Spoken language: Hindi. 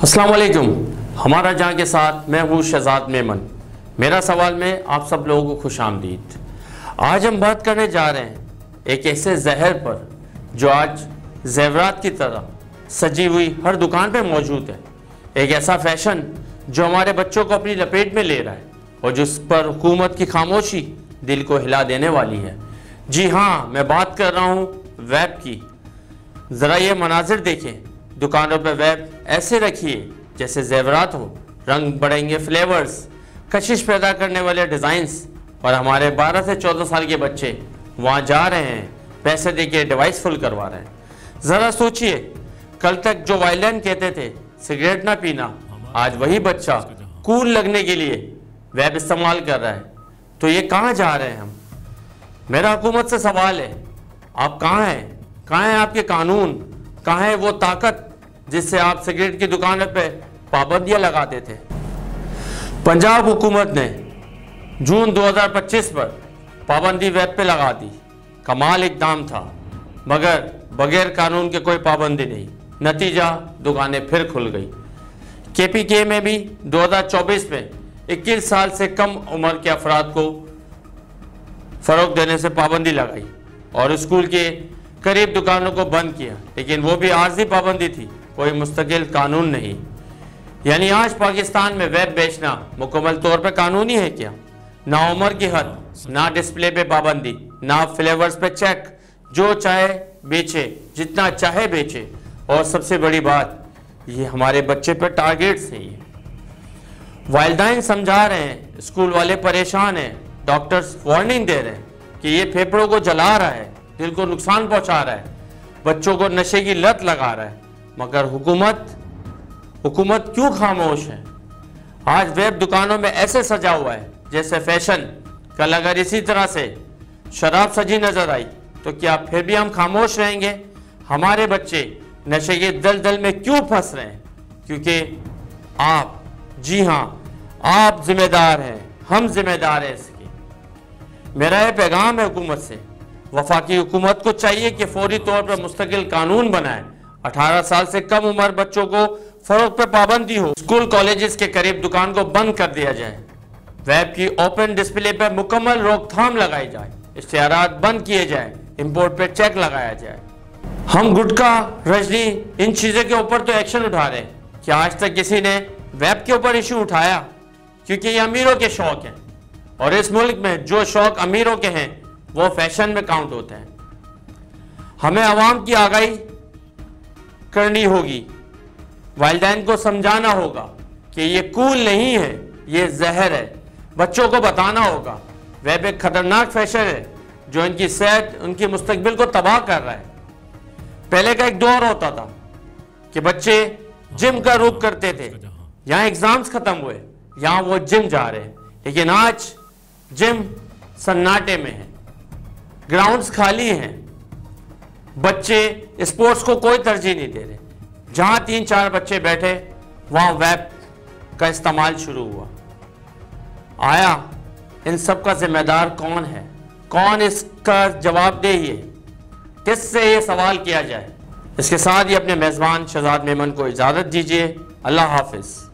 अस्सलाम वालेकुम। हमारा जहाँ के साथ मैं हूँ शहजाद मेमन। मेरा सवाल में आप सब लोगों को खुश आमदीद। आज हम बात करने जा रहे हैं एक ऐसे जहर पर जो आज जेवरात की तरह सजी हुई हर दुकान पे मौजूद है। एक ऐसा फैशन जो हमारे बच्चों को अपनी लपेट में ले रहा है और जिस पर हुकूमत की खामोशी दिल को हिला देने वाली है। जी हाँ, मैं बात कर रहा हूँ वेब की। ज़रा ये मनाजिर देखें, दुकानों पर वेब ऐसे रखिए जैसे जेवरात हो, रंग बढ़ेंगे फ्लेवर्स, कशिश पैदा करने वाले डिज़ाइंस, और हमारे 12 से 14 साल के बच्चे वहाँ जा रहे हैं, पैसे देके डिवाइस फुल करवा रहे हैं। ज़रा सोचिए, कल तक जो वायलिन कहते थे सिगरेट ना पीना, आज वही बच्चा कूल लगने के लिए वेब इस्तेमाल कर रहा है। तो ये कहाँ जा रहे हैं हम? मेरा हुकूमत से सवाल है, आप कहाँ हैं? कहाँ हैं आपके कानून? कहाँ है वो ताकत जिससे आप सिगरेट की दुकानों पे पाबंदियां लगाते थे? पंजाब हुकूमत ने जून 2025 पर पाबंदी वेब पे लगा दी। कमाल इक़दाम था, मगर बगैर कानून के कोई पाबंदी नहीं। नतीजा, दुकानें फिर खुल गई। KPK में भी 2024 में 21 साल से कम उम्र के अफराद को फ़रोग देने से पाबंदी लगाई और स्कूल के करीब दुकानों को बंद किया, लेकिन वो भी आर्जी पाबंदी थी, कोई मुस्तकिल कानून नहीं। यानी आज पाकिस्तान में वेब बेचना मुकम्मल तौर पर कानूनी है क्या? ना उम्र की हद, ना डिस्प्ले पे पाबंदी, ना फ्लेवर्स पे चेक, जो चाहे बेचे, जितना चाहे बेचे, और सबसे बड़ी बात, ये हमारे बच्चे पर टारगेट सही है। वालिदैन समझा रहे हैं, स्कूल वाले परेशान हैं, डॉक्टर्स वार्निंग दे रहे हैं कि ये फेफड़ों को जला रहा है, दिल को नुकसान पहुंचा रहा है, बच्चों को नशे की लत लगा रहा है, मगर हुकूमत क्यों खामोश है? आज वेब दुकानों में ऐसे सजा हुआ है जैसे फैशन। कल अगर इसी तरह से शराब सजी नजर आई तो क्या फिर भी हम खामोश रहेंगे? हमारे बच्चे नशे के दलदल में क्यों फंस रहे हैं? क्योंकि आप, जी हाँ, आप जिम्मेदार हैं, हम जिम्मेदार हैं इसके। मेरा यह पैगाम है हुकूमत से, वफाकी हुकूमत को चाहिए कि फौरी तौर पर मुस्तकिल कानून बनाए। 18 साल से कम उम्र बच्चों को फरोख्त पर पाबंदी हो। स्कूल कॉलेजेस के करीब दुकान को बंद कर दिया जाए। वेब की ओपन डिस्प्ले पर मुकम्मल रोकथाम लगाई जाए। इश्तिहारात बंद किए जाए। इंपोर्ट पर चेक लगाया जाए। हम गुटखा, रजनी, इन चीज़ों के ऊपर तो एक्शन उठा रहे हैं, क्या आज तक किसी ने वेब के ऊपर इशू उठाया? क्योंकि ये अमीरों के शौक हैं और इस मुल्क में जो शौक अमीरों के हैं वो फैशन में काउंट होते हैं। हमें आवाम की आगाही करनी होगी, वालिदैन को समझाना होगा कि ये कूल नहीं है, ये जहर है। बच्चों को बताना होगा वेब एक खतरनाक फैशन है जो इनकी सेहत, उनकी मुस्तकबिल को तबाह कर रहा है। पहले का एक दौर होता था कि बच्चे जिम का रुख करते थे, यहाँ एग्जाम्स खत्म हुए, यहाँ वो जिम जा रहे हैं, लेकिन आज जिम सन्नाटे में है, ग्राउंड्स खाली हैं, बच्चे स्पोर्ट्स को कोई तरजीह नहीं दे रहे। जहां 3-4 बच्चे बैठे वहां वेब का इस्तेमाल शुरू हुआ। आया इन सब का जिम्मेदार कौन है? कौन इसका जवाबदेही है? किससे ये सवाल किया जाए? इसके साथ ही अपने मेज़बान शहजाद मेमन को इजाज़त दीजिए। अल्लाह हाफिज़।